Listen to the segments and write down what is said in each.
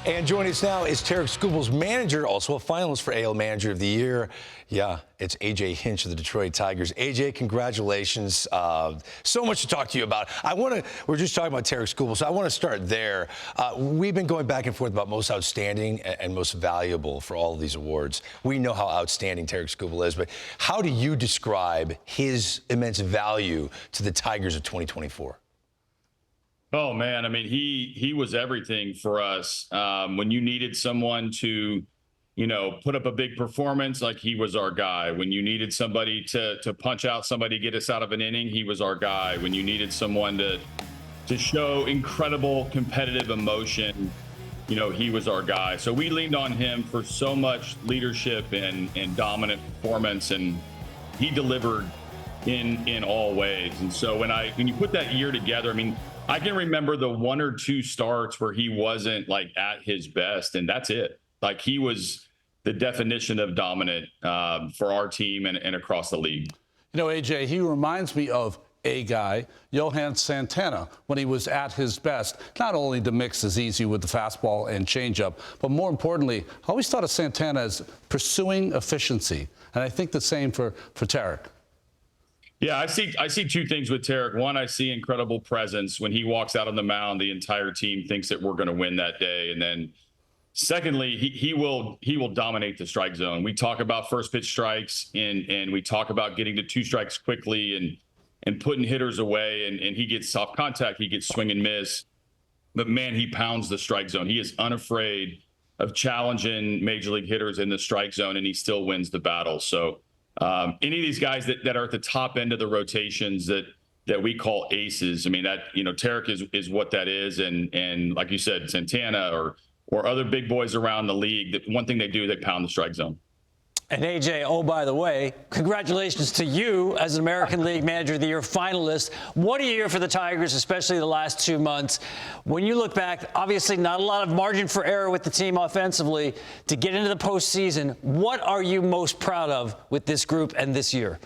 And joining us now is Tarik Skubal's manager, also a finalist for AL Manager of the Year. Yeah, it's AJ Hinch of the Detroit Tigers. AJ, congratulations. So much to talk to you about. We're just talking about Tarik Skubal, so I want to start there. We've been going back and forth about most outstanding and most valuable for all of these awards. We know how outstanding Tarik Skubal is, but how do you describe his immense value to the Tigers of 2024? Oh, man. I mean, he was everything for us. When you needed someone to, put up a big performance, like he was our guy. When you needed somebody to punch out somebody, get us out of an inning, he was our guy. When you needed someone to show incredible competitive emotion, he was our guy. So we leaned on him for so much leadership and dominant performance, and he delivered in all ways. And so when you put that year together, I mean, I can remember the one or two starts where he wasn't like at his best, and that's it. Like he was the definition of dominant for our team and across the league. AJ, he reminds me of a guy, Johan Santana, when he was at his best. Not only the mix is easy with the fastball and changeup, but more importantly, I always thought of Santana as pursuing efficiency, and I think the same for Tarik. Yeah, I see two things with Tarik. One, I see incredible presence. When he walks out on the mound, the entire team thinks that we're going to win that day. And then secondly, he will dominate the strike zone. We talk about first pitch strikes and we talk about getting to two strikes quickly and putting hitters away, and he gets soft contact, he gets swing and miss. But man, he pounds the strike zone. He is unafraid of challenging major league hitters in the strike zone, and he still wins the battle. So any of these guys that are at the top end of the rotations that we call aces, I mean, that, Tarik is what that is. And like you said, Santana or other big boys around the league, that one thing they do, they pound the strike zone. And AJ, oh, by the way, congratulations to you as an American League Manager of the Year finalist. What a year for the Tigers, especially the last 2 months. When you look back, obviously not a lot of margin for error with the team offensively. To get into the postseason, what are you most proud of with this group and this year?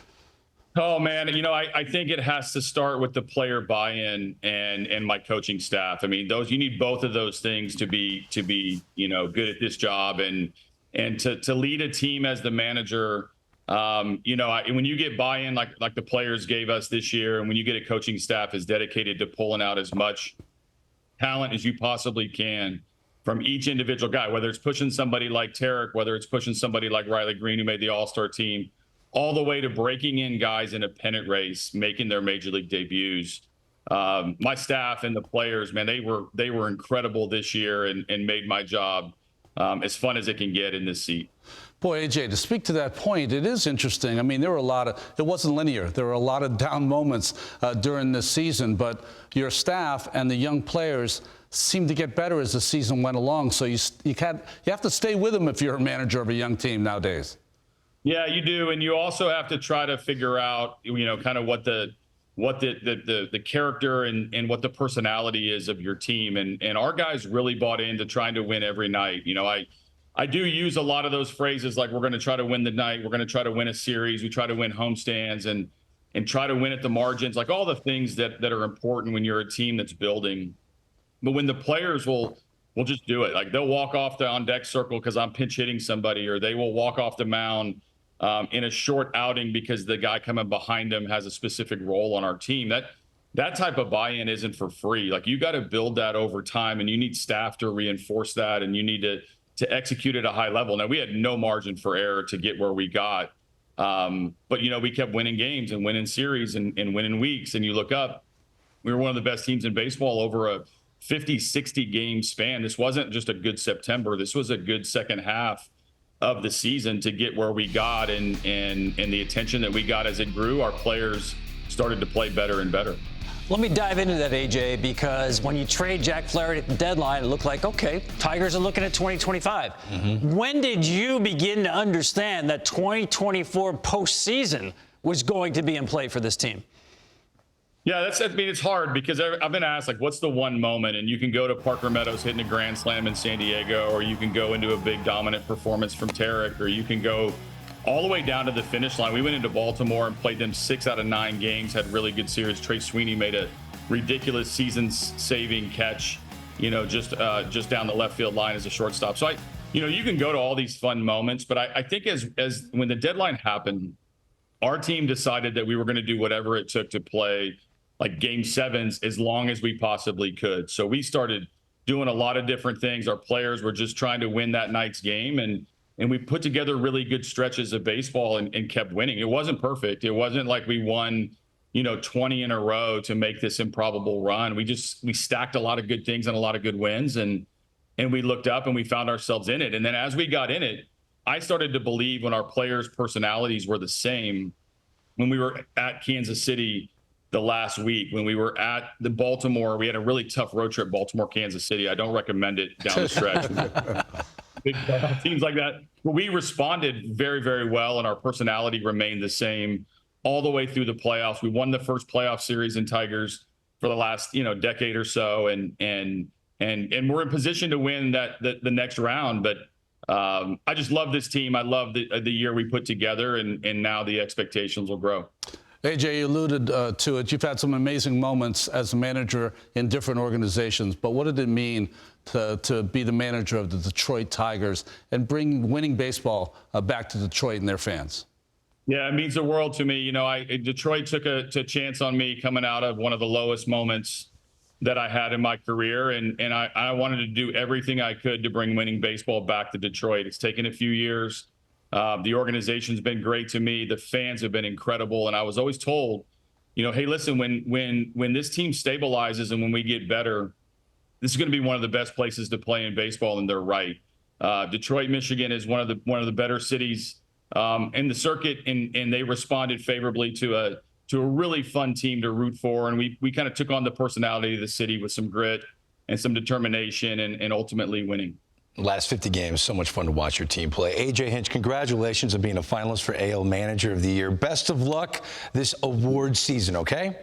Oh, man, I think it has to start with the player buy-in and my coaching staff. I mean, you need both of those things to be good at this job and to lead a team as the manager. When you get buy-in like the players gave us this year, and when you get a coaching staff is dedicated to pulling out as much talent as you possibly can from each individual guy, whether it's pushing somebody like Tarik, whether it's pushing somebody like Riley Green, who made the All-Star team, all the way to breaking in guys in a pennant race, making their major league debuts. My staff and the players, man, they were incredible this year and made my job as fun as it can get in this seat. Boy, AJ, to speak to that point, it is interesting. I mean, there were it wasn't linear. There were a lot of down moments during this season, but your staff and the young players seemed to get better as the season went along. So you have to stay with them if you're a manager of a young team nowadays. Yeah, you do. And you also have to try to figure out, kind of what the character and what the personality is of your team. And our guys really bought into trying to win every night. I do use a lot of those phrases like, we're going to try to win the night. We're going to try to win a series. We try to win homestands and try to win at the margins, like all the things that are important when you're a team that's building. But when the players will just do it, like they'll walk off the on deck circle because I'm pinch hitting somebody, or they will walk off the mound in a short outing because the guy coming behind them has a specific role on our team. That type of buy-in isn't for free. Like, you got to build that over time, and you need staff to reinforce that, and you need to execute at a high level. Now, we had no margin for error to get where we got. But, we kept winning games and winning series and winning weeks. And you look up, we were one of the best teams in baseball over a 50, 60 game span. This wasn't just a good September. This was a good second half of the season to get where we got, and the attention that we got as it grew. Our players started to play better and better. Let me dive into that, AJ, because when you trade Jack Flaherty at the deadline, it looked like, okay, Tigers are looking at 2025. Mm-hmm. When did you begin to understand that 2024 postseason was going to be in play for this team? Yeah, it's hard because I've been asked, like, what's the one moment? And you can go to Parker Meadows hitting a grand slam in San Diego, or you can go into a big dominant performance from Tarik, or you can go all the way down to the finish line. We went into Baltimore and played them 6 out of 9 games, had really good series. Trey Sweeney made a ridiculous season-saving catch, just down the left field line as a shortstop. So you can go to all these fun moments, but I think as when the deadline happened, our team decided that we were going to do whatever it took to play like game sevens as long as we possibly could. So we started doing a lot of different things. Our players were just trying to win that night's game, and we put together really good stretches of baseball and kept winning. It wasn't perfect. It wasn't like we won 20 in a row to make this improbable run. We stacked a lot of good things and a lot of good wins, and we looked up and we found ourselves in it. And then as we got in it, I started to believe when our players' personalities were the same, when we were at Kansas City the last week, when we were at the Baltimore, we had a really tough road trip, Baltimore, Kansas City. I don't recommend it down the stretch. Big teams like that. But we responded very, very well, and our personality remained the same all the way through the playoffs. We won the first playoff series in Tigers for the last, decade or so, and we're in position to win the next round. But I just love this team. I love the year we put together, and now the expectations will grow. AJ, you alluded to it. You've had some amazing moments as a manager in different organizations, but what did it mean to be the manager of the Detroit Tigers and bring winning baseball back to Detroit and their fans? Yeah, it means the world to me. Detroit took a chance on me coming out of one of the lowest moments that I had in my career, and I wanted to do everything I could to bring winning baseball back to Detroit. It's taken a few years. The organization's been great to me. The fans have been incredible, and I was always told, hey, listen, when this team stabilizes and when we get better, this is going to be one of the best places to play in baseball, and they're right. Detroit, Michigan is one of the better cities in the circuit, and they responded favorably to a really fun team to root for, and we kind of took on the personality of the city with some grit and some determination, and ultimately winning. Last 50 games, so much fun to watch your team play. AJ Hinch, congratulations on being a finalist for AL Manager of the Year. Best of luck this award season, okay?